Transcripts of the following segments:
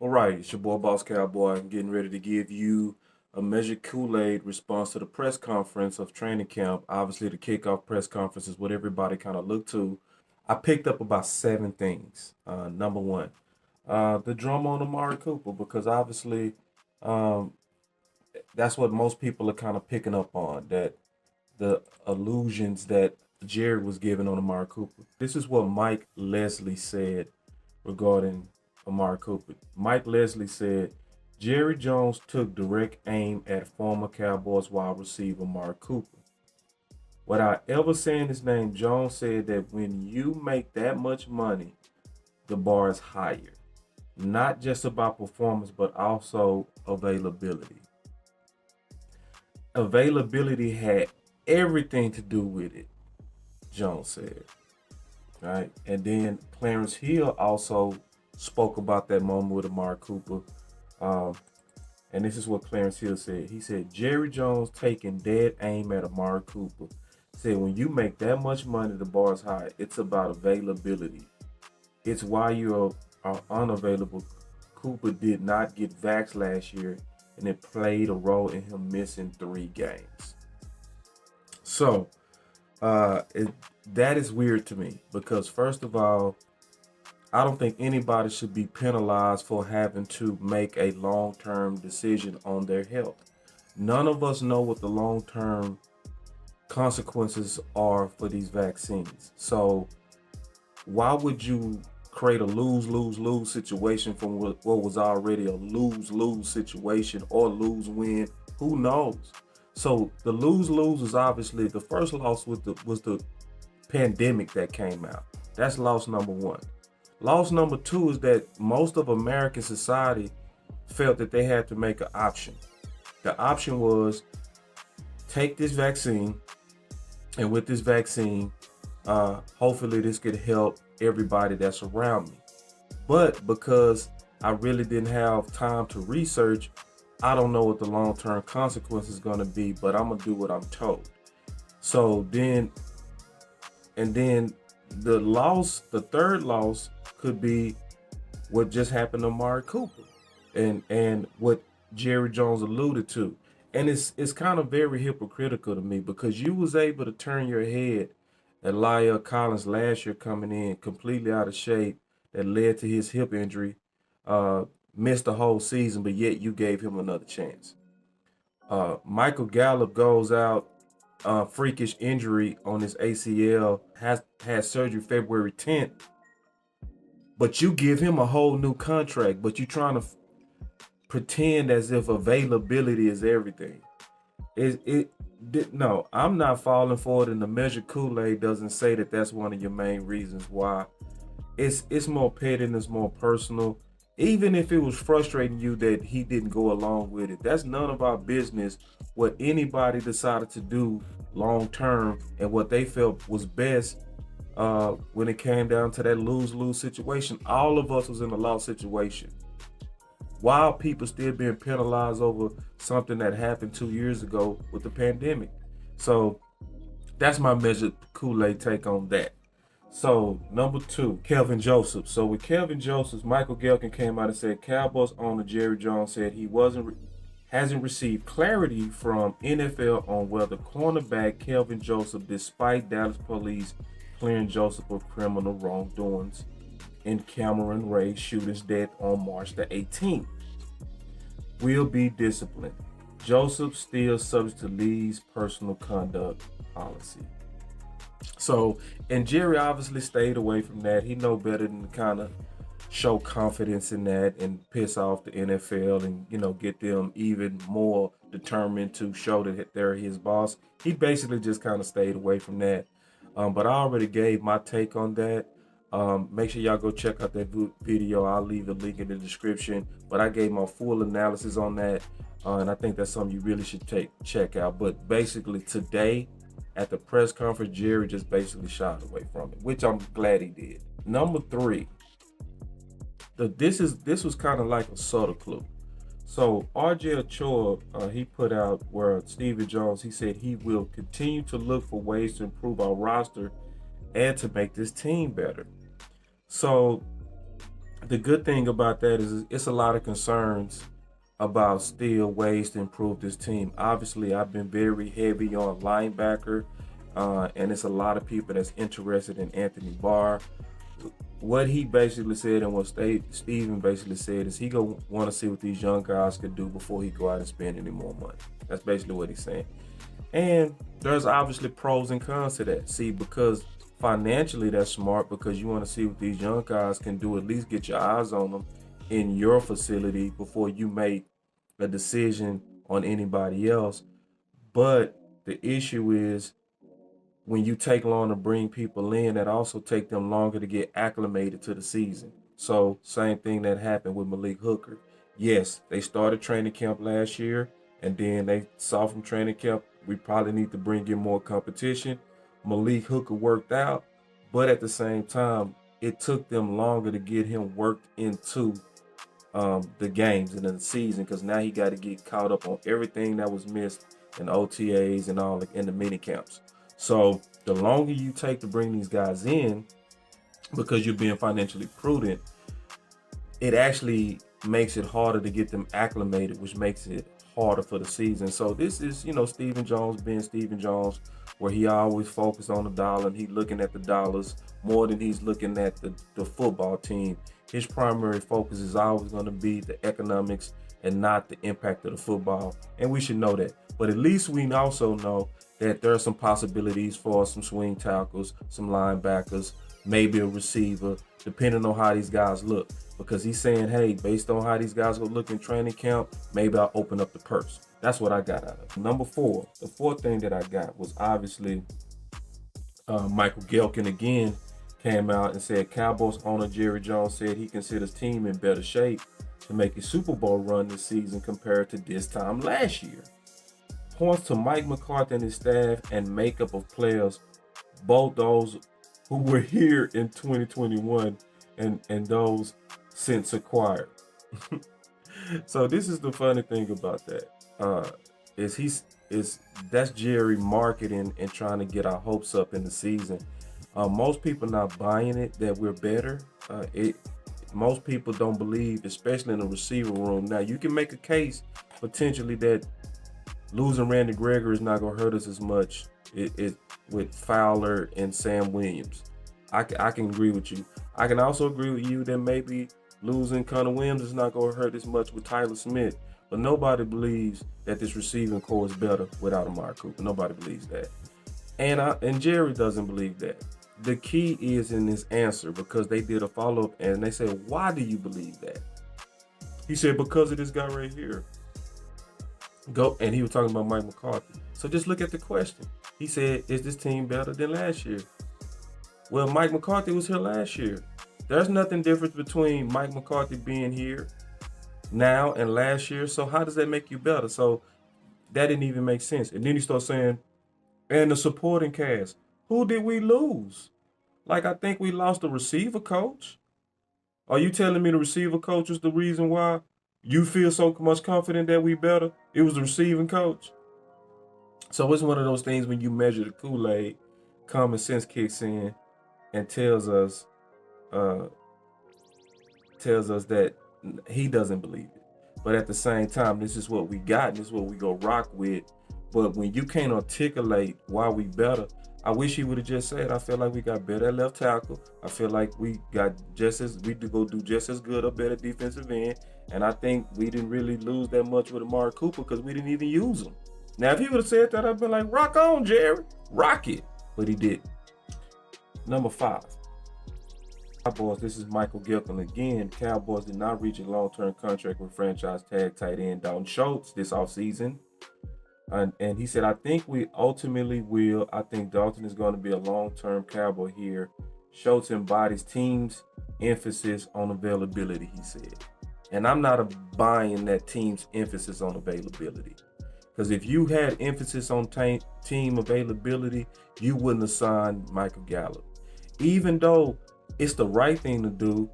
All right, it's your boy Boss Cowboy. I'm getting ready to give you a measured Kool-aid response to the press conference of training camp. Obviously, the kickoff press conference is what everybody kind of looked to. I picked up about seven things. Number one, the drum on Amari Cooper, because obviously um, that's what most people are kind of picking up on, that the illusions that Jerry was giving on Amari Cooper. This is what Mike Leslie said regarding Amari Cooper. Mike Leslie said, Jerry Jones took direct aim at former Cowboys wide receiver Amari Cooper. Without ever saying his name, Jones said that when you make that much money, the bar is higher. Not just about performance, but also availability. Availability had everything to do with it, Jones said. Right. And then Clarence Hill also spoke about that moment with Amari Cooper. Um, and this is what Clarence Hill said. He said, Jerry Jones taking dead aim at Amari Cooper. Said, when you make that much money, the bar is high. It's about availability. It's why are unavailable. Cooper did not get vaxxed last year, and it played a role in him missing 3 games. So, it, that is weird to me because, first of all, I don't think anybody should be penalized for having to make a long term decision on their health. None of us know what the long term consequences are for these vaccines. So, why would you create a lose lose lose situation from what was already a lose lose situation or lose win? Who knows? So the lose lose is obviously the first loss with the pandemic that came out. That's loss number one. Loss number two is that most of American society felt that they had to make an option. The option was take this vaccine, and with this vaccine, hopefully this could help everybody that's around me. But because I really didn't have time to research, I don't know what the long-term consequence is going to be, but I'm going to do what I'm told. So then, and then the third loss could be what just happened to Amari Cooper and what Jerry Jones alluded to. And it's kind of very hypocritical to me because you was able to turn your head at Lyle Collins last year coming in completely out of shape that led to his hip injury, missed the whole season, but yet you gave him another chance. Michael Gallup goes out, freakish injury on his ACL, has had surgery February 10th, but you give him a whole new contract, but you trying to pretend as if availability is everything. No, I'm not falling for it, and the measure Kool-Aid doesn't say that that's one of your main reasons why. It's more petty and it's more personal. Even if it was frustrating you that he didn't go along with it, that's none of our business what anybody decided to do long term and what they felt was best when it came down to that lose-lose situation. All of us was in a loss situation. While people still being penalized over something that happened 2 years ago with the pandemic. So that's my measured Kool-Aid take on that. So number two, Kelvin Joseph. So with Kelvin Joseph, Michael Gelkin came out and said Cowboys owner Jerry Jones said he hasn't received clarity from NFL on whether cornerback Kelvin Joseph, despite Dallas police clearing Joseph of criminal wrongdoings in Cameron Ray shooter's death on March the 18th, will be disciplined. Joseph still subject to Lee's personal conduct policy. So, and Jerry obviously stayed away from that. He know better than to kind of show confidence in that and piss off the NFL and get them even more determined to show that they're his boss. He basically just kind of stayed away from that. But I already gave my take on that. Make sure y'all go check out that video. I'll leave a link in the description. But I gave my full analysis on that, and I think that's something you really should check out. But basically today, at the press conference, Jerry just basically shied away from it, which I'm glad he did. Number three, this was kind of like a subtle clue. So RJ Ochoa, he put out where Stephen Jones, he said he will continue to look for ways to improve our roster and to make this team better. So The good thing about that is it's a lot of concerns about still ways to improve this team. Obviously, I've been very heavy on linebacker, and it's a lot of people that's interested in Anthony Barr. What he basically said and what Steven basically said is he gonna want to see what these young guys could do before he go out and spend any more money. That's basically what he's saying. And there's obviously pros and cons to that. See, because financially that's smart because you want to see what these young guys can do, at least get your eyes on them in your facility before you make a decision on anybody else. But the issue is when you take long to bring people in, that also take them longer to get acclimated to the season. So same thing that happened with Malik Hooker. Yes, they started training camp last year, and then they saw from training camp we probably need to bring in more competition. Malik Hooker worked out, but at the same time, it took them longer to get him worked into the games and in the season because now he got to get caught up on everything that was missed in OTAs and all in the mini camps. So the longer you take to bring these guys in, because you're being financially prudent, it actually makes it harder to get them acclimated, which makes it harder for the season. So this is, Stephen Jones being Stephen Jones, where he always focused on the dollar and he looking at the dollars more than he's looking at the football team. His primary focus is always going to be the economics and not the impact of the football. And we should know that. But at least we also know that there are some possibilities for some swing tackles, some linebackers, maybe a receiver, depending on how these guys look. Because he's saying, hey, based on how these guys will look in training camp, maybe I'll open up the purse. That's what I got out of it. Number 4, the fourth thing that I got was obviously Michael Gehlken again came out and said Cowboys owner Jerry Jones said he considers team in better shape to make a Super Bowl run this season compared to this time last year. Points to Mike McCarthy and his staff and makeup of players, both those who were here in 2021 and those since acquired. So this is the funny thing about that. That's Jerry marketing and trying to get our hopes up in the season. Most people not buying it that we're better. Most people don't believe, especially in the receiver room. Now you can make a case potentially that losing Randy Gregory is not going to hurt us as much with Fowler and Sam Williams. I can agree with you. I can also agree with you that maybe losing Connor Williams is not going to hurt as much with Tyler Smith. But nobody believes that this receiving core is better without Amari Cooper. Nobody believes that. And Jerry doesn't believe that. The key is in this answer because they did a follow-up and they said, why do you believe that? He said, because of this guy right here. And he was talking about Mike McCarthy. So just look at the question. He said, is this team better than last year? Well, Mike McCarthy was here last year. There's nothing different between Mike McCarthy being here now and last year. So how does that make you better? So that didn't even make sense. And then he starts saying, and the supporting cast. Who did we lose? Like, I think we lost the receiver coach. Are you telling me the receiver coach is the reason why you feel so much confident that we better? It was the receiving coach. So it's one of those things when you measure the Kool-aid, common sense kicks in and tells us that he doesn't believe it. But at the same time, this is what we got and this is what we go rock with. But when you can't articulate why we better, I wish he would have just said, I feel like we got better at left tackle. I feel like we do just as good or better defensive end. And I think we didn't really lose that much with Amari Cooper because we didn't even use him. Now, if he would have said that, I'd been like, rock on, Jerry. Rock it. But he didn't. Number 5. Cowboys, this is Michael Gehlken again. Cowboys did not reach a long-term contract with franchise tag tight end Don Shultz this offseason. And he said, I think we ultimately will. I think Dalton is going to be a long-term Cowboy here. Schultz embodies team's emphasis on availability, he said. And I'm not buying that team's emphasis on availability. Because if you had emphasis on team availability, you wouldn't have signed Michael Gallup. Even though it's the right thing to do,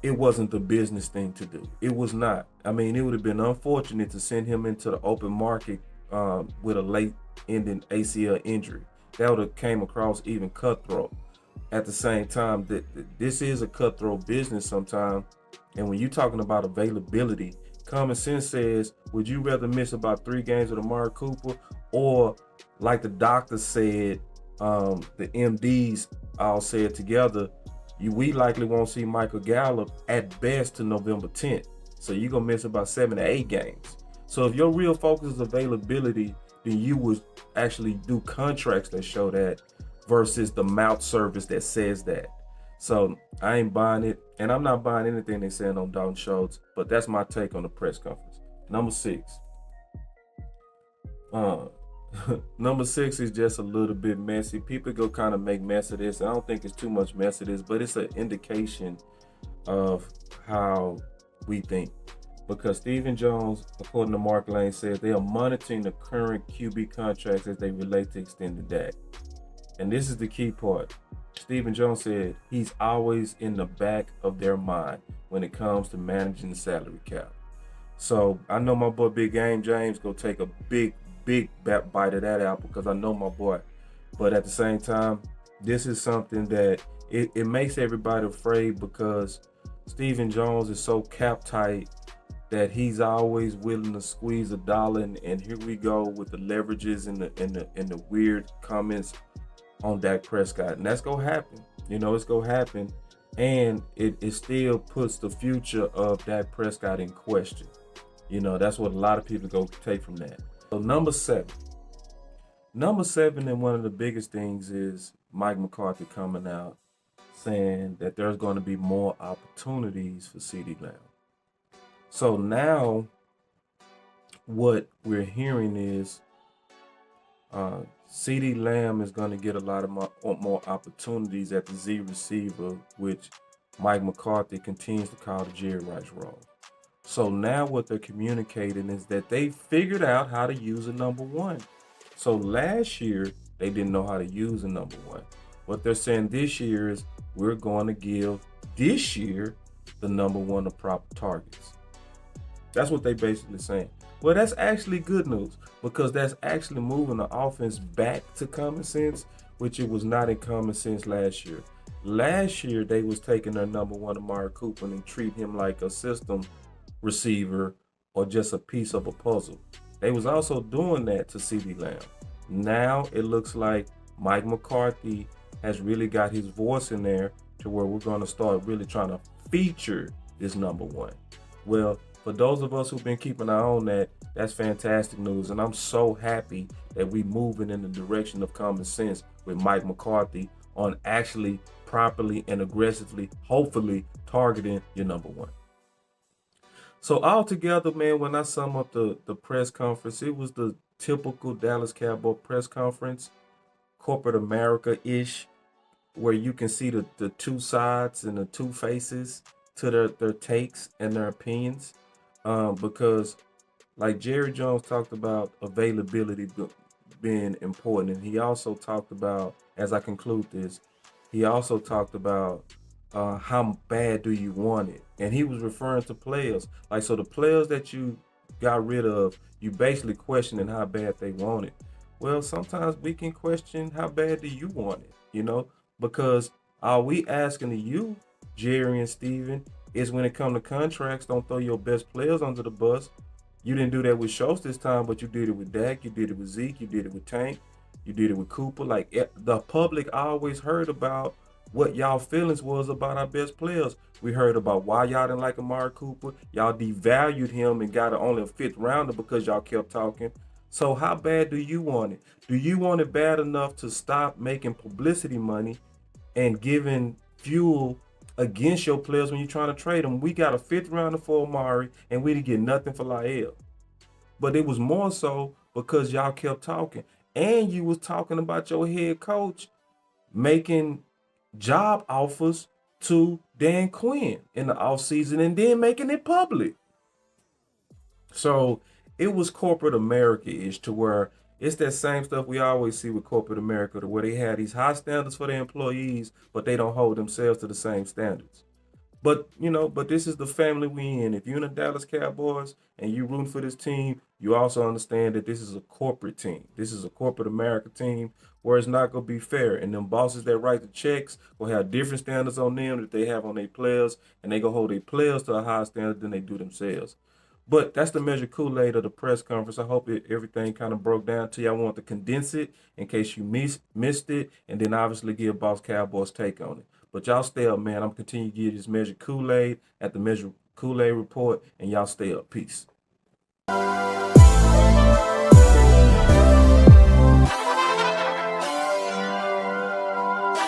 it wasn't the business thing to do. It was not. I mean, it would have been unfortunate to send him into the open market with a late-ending ACL injury. That would have came across even cutthroat. At the same time, this is a cutthroat business sometimes And when you're talking about availability, common sense says, would you rather miss about 3 games with Amari Cooper, or like the doctor said, the MDs all said together, we likely won't see Michael Gallup at best to November 10th. So you're gonna miss about 7 to 8 games. So if your real focus is availability, then you would actually do contracts that show that versus the mouth service that says that. So I ain't buying it, and I'm not buying anything they're saying on Don Shultz, but that's my take on the press conference. Number 6. Number 6 is just a little bit messy. People go kind of make mess of this. I don't think it's too much mess of this, but it's an indication of how we think. Because Stephen Jones, according to Mark Lane, said they are monitoring the current QB contracts as they relate to extended Dak. And this is the key part. Stephen Jones said he's always in the back of their mind when it comes to managing the salary cap. So I know my boy Big Game James go take a big bite of that apple because I know my boy. But at the same time, this is something that it makes everybody afraid because Stephen Jones is so cap tight that he's always willing to squeeze a dollar, and here we go with the leverages and the weird comments on Dak Prescott, and that's gonna happen. It's gonna happen, and it still puts the future of Dak Prescott in question. That's what a lot of people go take from that. So number 7, and one of the biggest things is Mike McCarthy coming out saying that there's going to be more opportunities for CeeDee Lamb. So now what we're hearing is CeeDee Lamb is going to get a lot of more opportunities at the Z receiver, which Mike McCarthy continues to call the Jerry Rice role. So now what they're communicating is that they figured out how to use a number 1. So last year, they didn't know how to use a number 1. What they're saying this year is we're going to give this year the number 1 of proper targets. That's what they basically saying. Well, that's actually good news because that's actually moving the offense back to common sense, which it was not in common sense last year. Last year, they was taking their number 1, Amari Cooper, and treat him like a system receiver or just a piece of a puzzle. They was also doing that to CeeDee Lamb. Now it looks like Mike McCarthy has really got his voice in there to where we're going to start really trying to feature this number 1. Well, for those of us who've been keeping an eye on that, that's fantastic news. And I'm so happy that we moving in the direction of common sense with Mike McCarthy on actually properly and aggressively, hopefully, targeting your number 1. So altogether, man, when I sum up the press conference, it was the typical Dallas Cowboy press conference, corporate America-ish, where you can see the 2 sides and the 2 faces to their takes and their opinions. Because like Jerry Jones talked about availability being important, and he also talked about, as I conclude this, he also talked about how bad do you want it? And he was referring to players. Like, so the players that you got rid of, you basically questioning how bad they want it. Well, sometimes we can question how bad do you want it, because are we asking to you, Jerry and Steven, is when it comes to contracts, don't throw your best players under the bus. You didn't do that with Schultz this time, but you did it with Dak, you did it with Zeke, you did it with Tank, you did it with Cooper. Like, the public always heard about what y'all feelings was about our best players. We heard about why y'all didn't like Amari Cooper. Y'all devalued him and got only a 5th rounder because y'all kept talking. So how bad do you want it? Do you want it bad enough to stop making publicity money and giving fuel against your players when you're trying to trade them? We got a 5th rounder for Amari and we didn't get nothing for Lael. But it was more so because y'all kept talking. And you was talking about your head coach making job offers to Dan Quinn in the offseason and then making it public. So it was corporate America-ish, to where it's that same stuff we always see with corporate America, to where they have these high standards for their employees, but they don't hold themselves to the same standards. But but this is the family we in. If you're in the Dallas Cowboys and you rooting for this team, you also understand that this is a corporate team. This is a corporate America team where it's not gonna be fair. And them bosses that write the checks will have different standards on them that they have on their players, and they gonna hold their players to a higher standard than they do themselves. But that's the measure Kool-Aid of the press conference. I hope everything kind of broke down to you. I want to condense it in case you missed it, and then obviously give Boss Cowboys take on it. But y'all stay up, man. I'm continue to give this measure Kool-Aid at the measure Kool-Aid report, and y'all stay up. Peace.